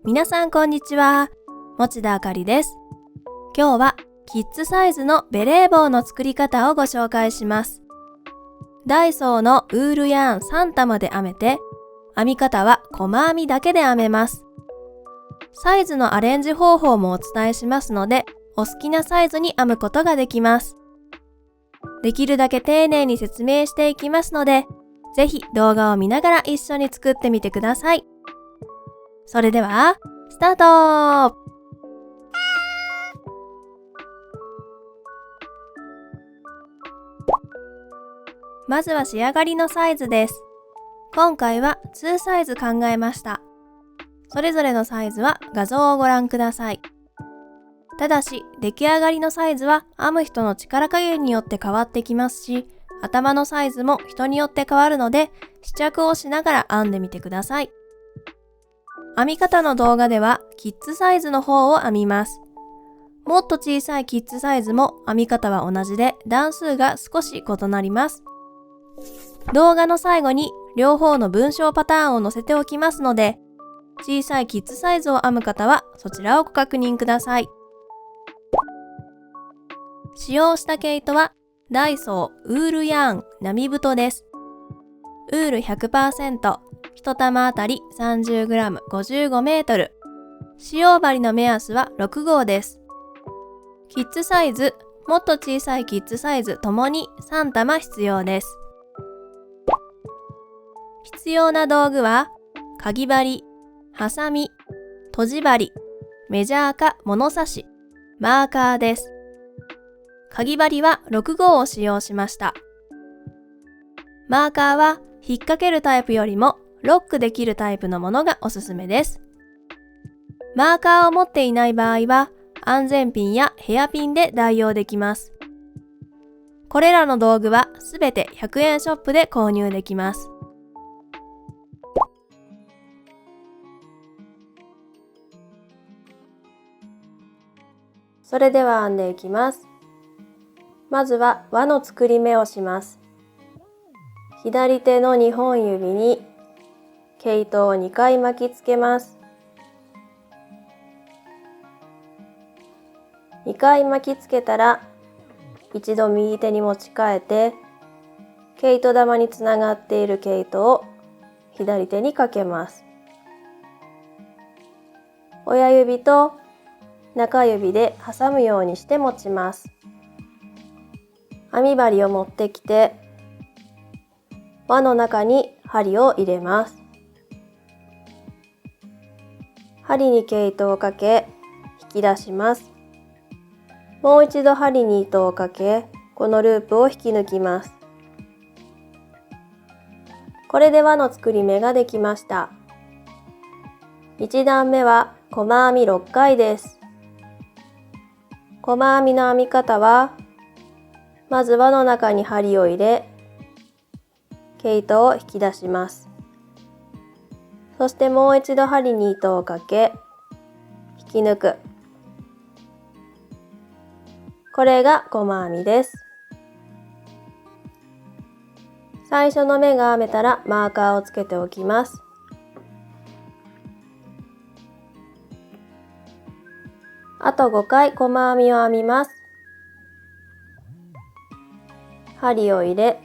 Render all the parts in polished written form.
皆さんこんにちは。持田あかりです。今日はキッズサイズのベレー帽の作り方をご紹介します。ダイソーのウールヤーン3玉で編めて、編み方は細編みだけで編めます。サイズのアレンジ方法もお伝えしますので、お好きなサイズに編むことができます。できるだけ丁寧に説明していきますので、ぜひ動画を見ながら一緒に作ってみてください。それでは、スタート！まずは仕上がりのサイズです。今回は2サイズ考えました。それぞれのサイズは画像をご覧ください。ただし、出来上がりのサイズは編む人の力加減によって変わってきますし、頭のサイズも人によって変わるので、試着をしながら編んでみてください。編み方の動画ではキッズサイズの方を編みます。もっと小さいキッズサイズも編み方は同じで段数が少し異なります。動画の最後に両方の文章パターンを載せておきますので、小さいキッズサイズを編む方はそちらをご確認ください。使用した毛糸はダイソーウールヤーン並太です。ウール 100%、1玉あたり 30g55 メートル。使用針の目安は6号です。キッズサイズ、もっと小さいキッズサイズともに3玉必要です。必要な道具は、かぎ針、ハサミ、とじ針、メジャーか物差し、マーカーです。かぎ針は6号を使用しました。マーカーは引っ掛けるタイプよりもロックできるタイプのものがおすすめです。マーカーを持っていない場合は安全ピンやヘアピンで代用できます。これらの道具はすべて100円ショップで購入できます。それでは編んでいきます。まずは輪の作り目をします。左手の2本指に毛糸を2回巻きつけます。2回巻きつけたら一度右手に持ち替えて毛糸玉につながっている毛糸を左手にかけます。親指と中指で挟むようにして持ちます。編み針を持ってきて輪の中に針を入れます。針に毛糸をかけ引き出します。もう一度針に糸をかけこのループを引き抜きます。これで輪の作り目ができました。1段目は細編み6回です。細編みの編み方はまず輪の中に針を入れ毛糸を引き出します。そしてもう一度針に糸をかけ引き抜く。これが細編みです。最初の目が編めたらマーカーをつけておきます。あと5回細編みを編みます。針を入れ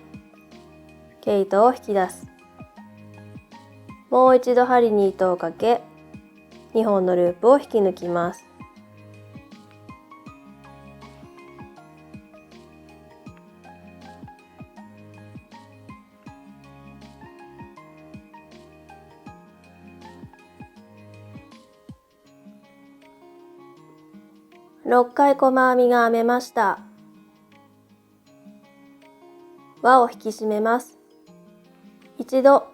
毛糸を引き出す。もう一度針に糸をかけ2本のループを引き抜きます。6回細編みが編めました。輪を引き締めます。一度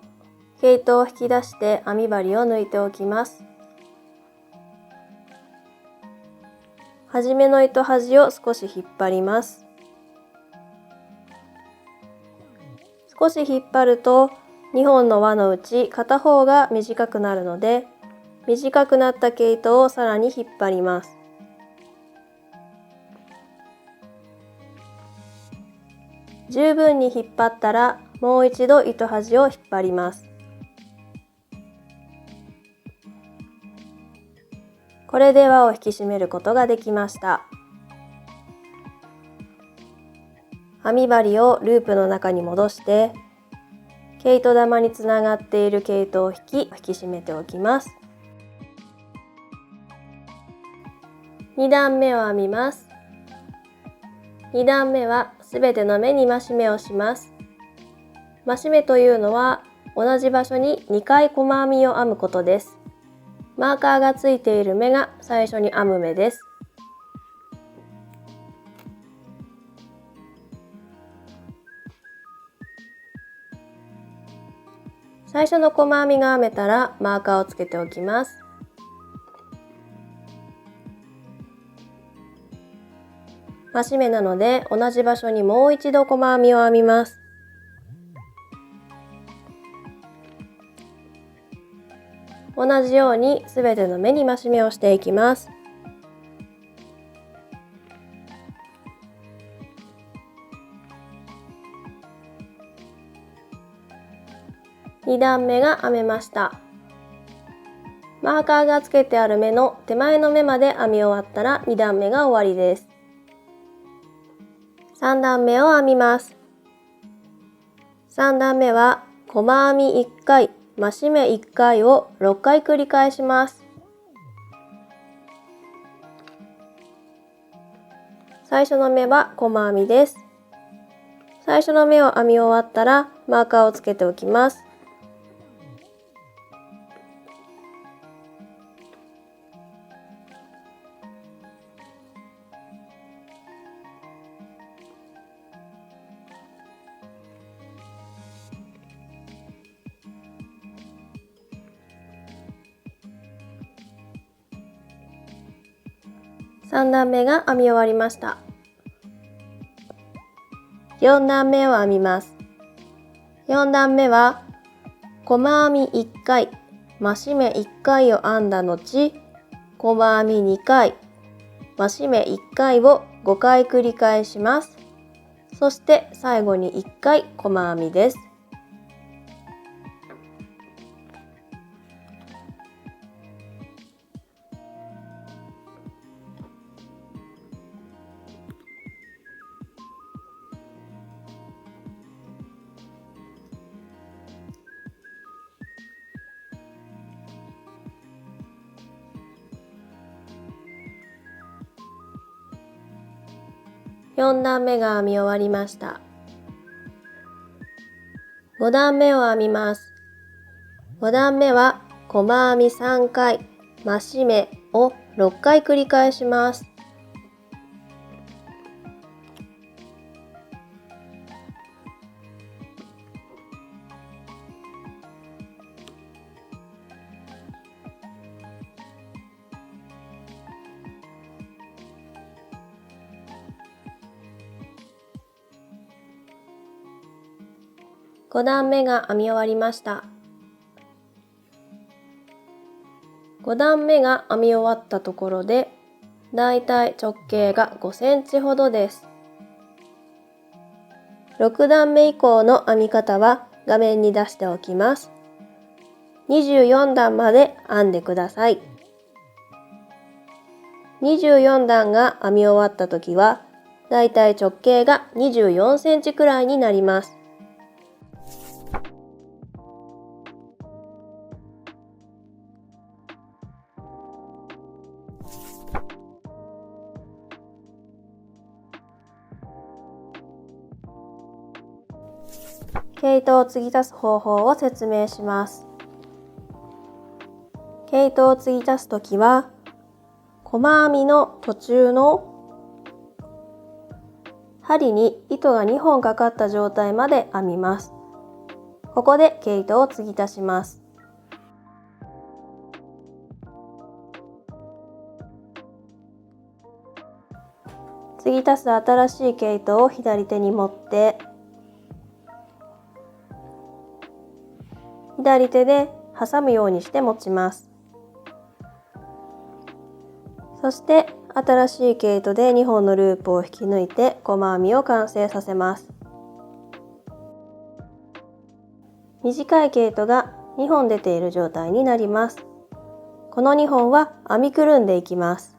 毛糸を引き出して編み針を抜いておきます。初めの糸端を少し引っ張ります。少し引っ張ると2本の輪のうち片方が短くなるので、短くなった毛糸をさらに引っ張ります。十分に引っ張ったらもう一度糸端を引っ張ります。これで輪を引き締めることができました。編み針をループの中に戻して、毛糸玉につながっている毛糸を引き締めておきます。2段目を編みます。2段目はすべての目に増し目をします。増し目というのは同じ場所に2回細編みを編むことです。マーカーがついている目が最初に編む目です。最初の細編みが編めたらマーカーをつけておきます。増し目なので同じ場所にもう一度細編みを編みます。同じようにすべての目に増し目をしていきます。2段目が編めました。マーカーがつけてある目の手前の目まで編み終わったら2段目が終わりです。3段目を編みます。3段目は細編み1回、増し目1回を6回繰り返します。最初の目は細編みです。最初の目を編み終わったらマーカーをつけておきます。3段目が編み終わりました。4段目を編みます。4段目は細編み1回、増し目1回を編んだ後、細編み2回、増し目1回を5回繰り返します。そして最後に1回細編みです。4段目が編み終わりました。5段目を編みます。5段目は細編み3回、増し目を6回繰り返します。5段目が編み終わりました。5段目が編み終わったところで、だいたい直径が5センチほどです。6段目以降の編み方は画面に出しておきます。24段まで編んでください。24段が編み終わった時は、だいたい直径が24センチくらいになります。毛糸を継ぎ足す方法を説明します。毛糸を継ぎ足すときは、細編みの途中の針に糸が2本かかった状態まで編みます。ここで毛糸を継ぎ足します。継ぎ足す新しい毛糸を左手に持って、左手で挟むようにして持ちます。そして新しい毛糸で2本のループを引き抜いて細編みを完成させます。短い毛糸が2本出ている状態になります。この2本は編みくるんでいきます。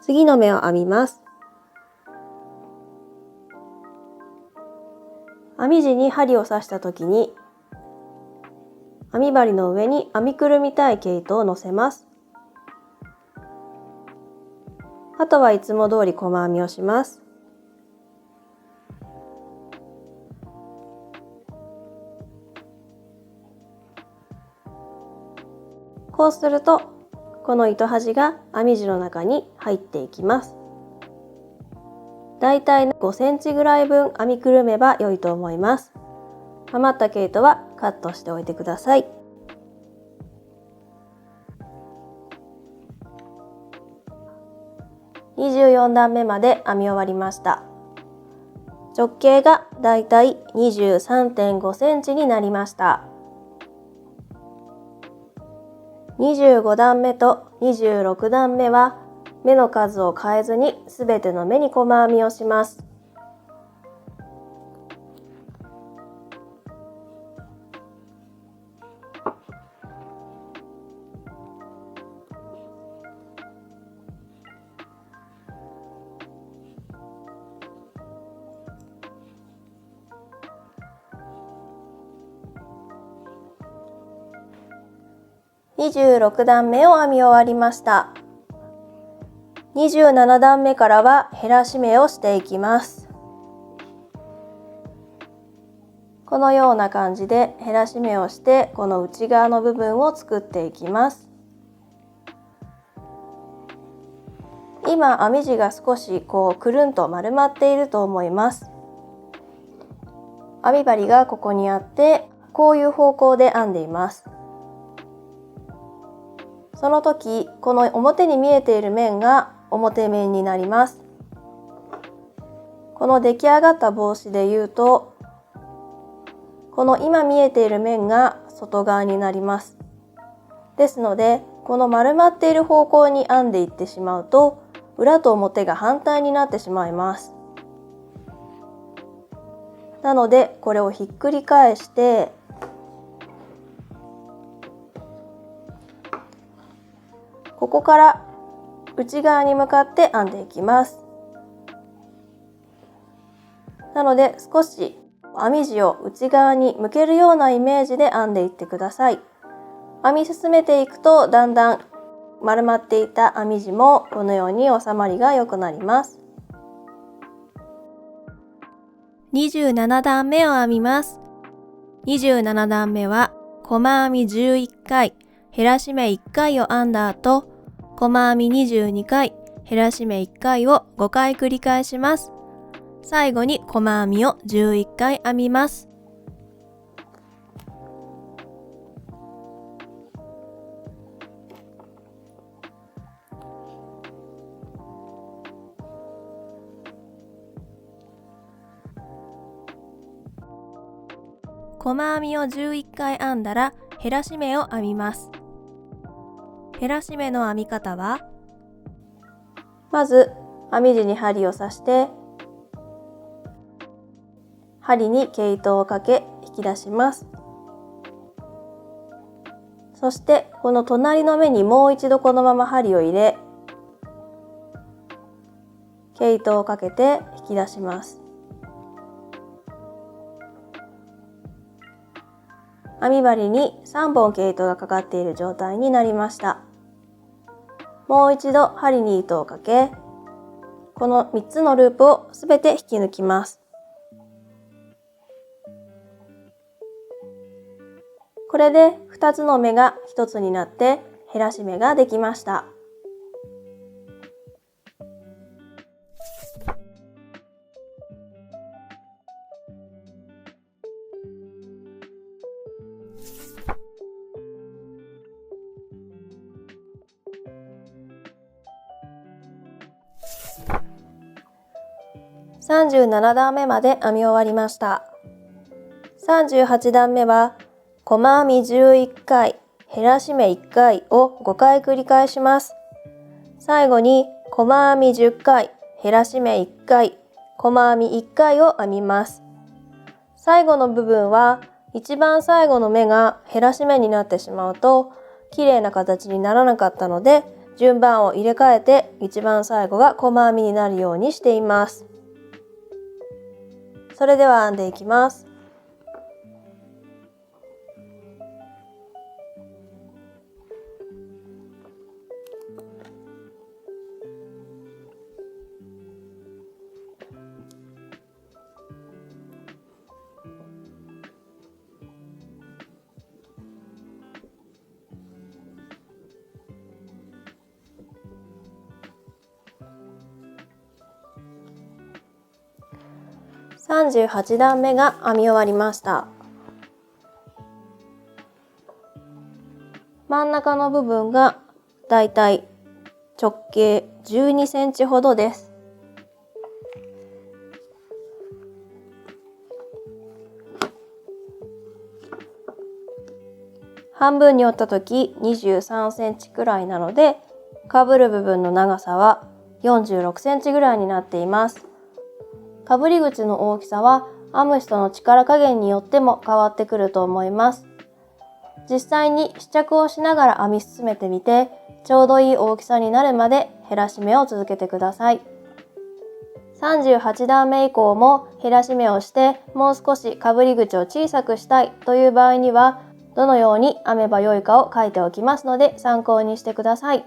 次の目を編みます。編み地に針を刺したときに、編み針の上に編みくるみたい毛糸を乗せます。あとはいつも通り細編みをします。こうすると、この糸端が編み地の中に入っていきます。だいたい5センチぐらい分編みくるめば良いと思います。余った毛糸はカットしておいてください。24段目まで編み終わりました。直径がだいたい 23.5 センチになりました。25段目と26段目は目の数を変えずにすべての目に細編みをします。26段目を編み終わりました。27段目からは減らし目をしていきます。このような感じで減らし目をしてこの内側の部分を作っていきます。今編み地が少しくるんと丸まっていると思います。編み針がここにあってこういう方向で編んでいます。その時この表に見えている面が表面になります。この出来上がった帽子でいうとこの今見えている面が外側になります。ですのでこの丸まっている方向に編んでいってしまうと裏と表が反対になってしまいます。なのでこれをひっくり返してここから内側に向かって編んでいきます。なので少し編み地を内側に向けるようなイメージで編んでいってください。編み進めていくとだんだん丸まっていた編み地もこのように収まりが良くなります。27段目を編みます。27段目は細編み11回、減らし目1回を編んだ後、細編み22回、減らし目1回を5回繰り返します。最後に細編みを11回編みます。細編みを11回編んだら減らし目を編みます。減らし目の編み方は、まず編み地に針を刺して針に毛糸をかけ引き出します。そしてこの隣の目にもう一度このまま針を入れ毛糸をかけて引き出します。編み針に3本毛糸がかかっている状態になりました。もう一度針に糸をかけ、この3つのループをすべて引き抜きます。これで2つの目が1つになって減らし目ができました。37段目まで編み終わりました。38段目は細編み11回、減らし目1回を5回繰り返します。最後に細編み10回、減らし目1回、細編み1回を編みます。最後の部分は一番最後の目が減らし目になってしまうと綺麗な形にならなかったので、順番を入れ替えて一番最後が細編みになるようにしています。それでは編んでいきます。38段目が編み終わりました。真ん中の部分がだいたい直径12センチほどです。半分に折った時23センチくらいなので、かぶる部分の長さは46センチぐらいになっています。かぶり口の大きさは編む人の力加減によっても変わってくると思います。実際に試着をしながら編み進めてみて、ちょうどいい大きさになるまで減らし目を続けてください。38段目以降も減らし目をしてもう少しかぶり口を小さくしたいという場合には、どのように編めばよいかを書いておきますので参考にしてください。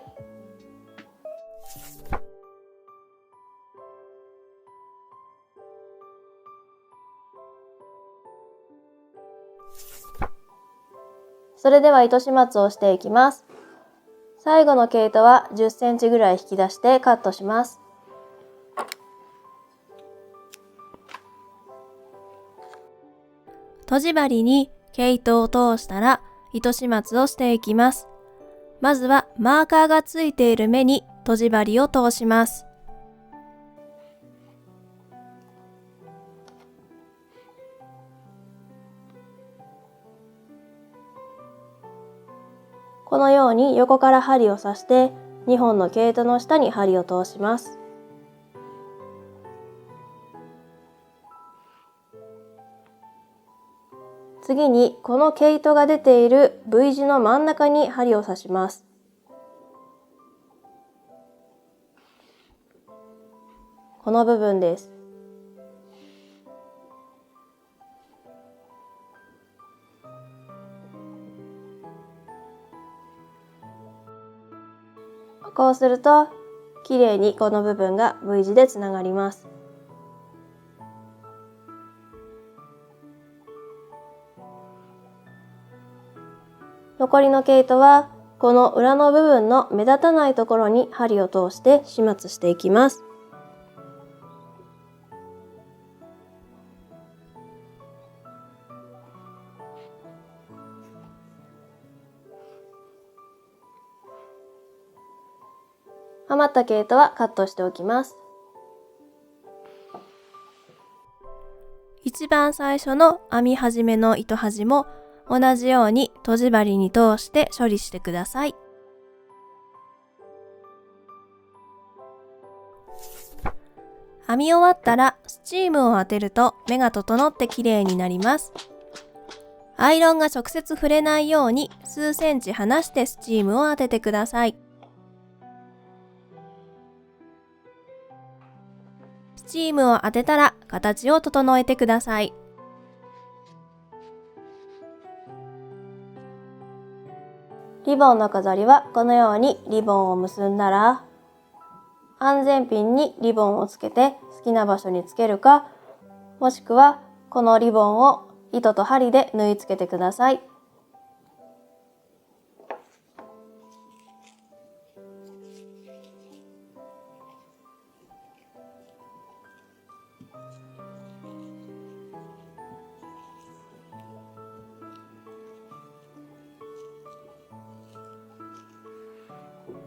それでは糸始末をしていきます。最後の毛糸は10センチぐらい引き出してカットします。とじ針に毛糸を通したら糸始末をしていきます。まずはマーカーがついている目にとじ針を通します。このように横から針を刺して2本の毛糸の下に針を通します。次にこの毛糸が出ている V 字の真ん中に針を刺します。この部分です。こうするときれいにこの部分が V 字でつながります。残りの毛糸はこの裏の部分の目立たないところに針を通して始末していきます。余った毛糸はカットしておきます。一番最初の編み始めの糸端も同じようにとじ針に通して処理してください。編み終わったらスチームを当てると目が整ってきれいになります。アイロンが直接触れないように数センチ離してスチームを当ててください。スチームを当てたら形を整えてください。リボンの飾りはこのようにリボンを結んだら、安全ピンにリボンをつけて好きな場所につけるか、もしくはこのリボンを糸と針で縫い付けてください。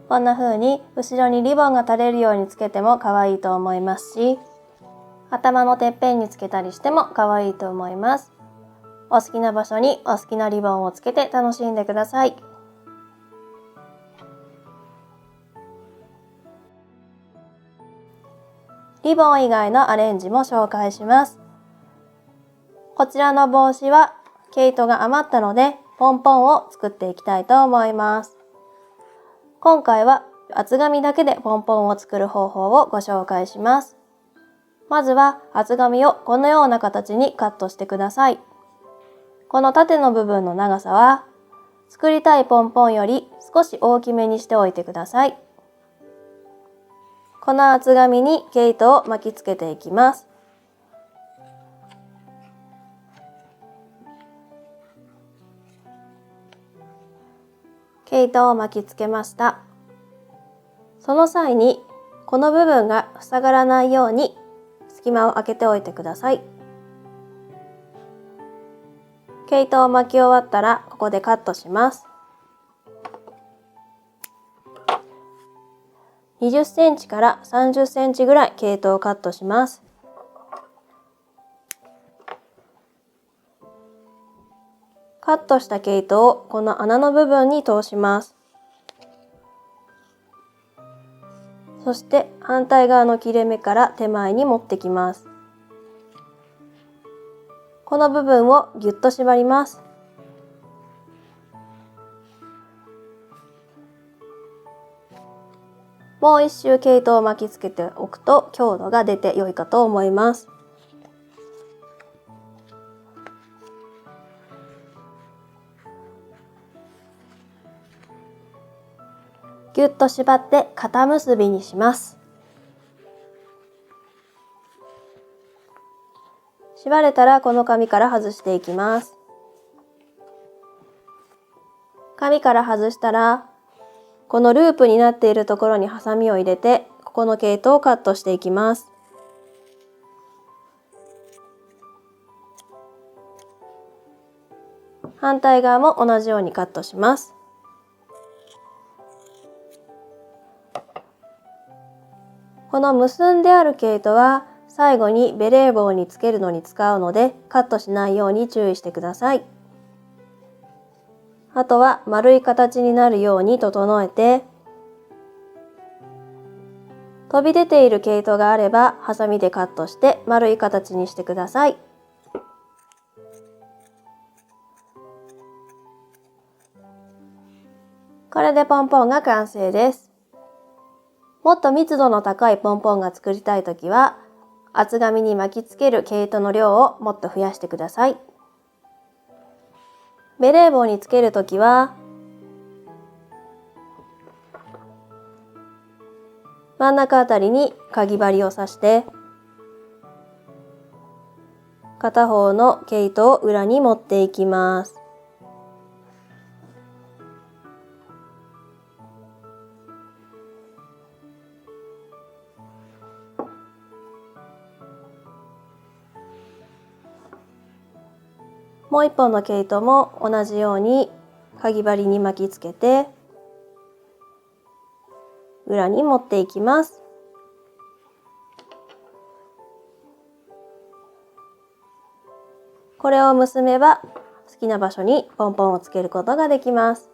こんな風に後ろにリボンが垂れるようにつけても可愛いと思いますし、頭のてっぺんにつけたりしても可愛いと思います。お好きな場所にお好きなリボンをつけて楽しんでください。リボン以外のアレンジも紹介します。こちらの帽子は毛糸が余ったのでポンポンを作っていきたいと思います。今回は厚紙だけでポンポンを作る方法をご紹介します。まずは厚紙をこのような形にカットしてください。この縦の部分の長さは作りたいポンポンより少し大きめにしておいてください。この厚紙に毛糸を巻きつけていきます。毛糸を巻きつけました。その際にこの部分が塞がらないように隙間を空けておいてください。毛糸を巻き終わったらここでカットします。20センチから30センチぐらい毛糸をカットします。カットした毛糸をこの穴の部分に通します。そして反対側の切れ目から手前に持ってきます。この部分をぎゅっと縛ります。もう一周毛糸を巻きつけておくと強度が出て良いかと思います。ぎゅっと縛って肩結びにします。縛れたらこの紙から外していきます。紙から外したらこのループになっているところにハサミを入れてここの毛糸をカットしていきます。反対側も同じようにカットします。この結んである毛糸は最後にベレー帽につけるのに使うのでカットしないように注意してください。あとは丸い形になるように整えて、飛び出ている毛糸があればハサミでカットして丸い形にしてください。これでポンポンが完成です。もっと密度の高いポンポンが作りたいときは厚紙に巻きつける毛糸の量をもっと増やしてください。ベレー帽につけるときは真ん中あたりにかぎ針を刺して片方の毛糸を裏に持っていきます。もう一本の毛糸も同じようにかぎ針に巻きつけて裏に持っていきます。これを結べば好きな場所にポンポンをつけることができます。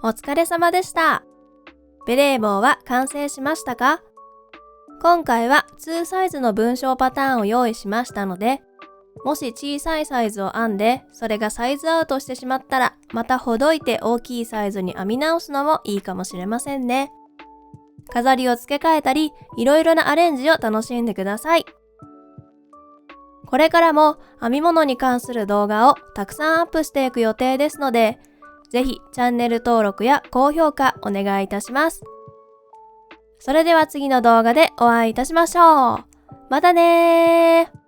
お疲れ様でした。ベレー帽は完成しましたか？今回は2サイズの文章パターンを用意しましたので、もし小さいサイズを編んで、それがサイズアウトしてしまったら、またほどいて大きいサイズに編み直すのもいいかもしれませんね。飾りを付け替えたり、いろいろなアレンジを楽しんでください。これからも編み物に関する動画をたくさんアップしていく予定ですので、ぜひチャンネル登録や高評価お願いいたします。それでは次の動画でお会いいたしましょう。またねー。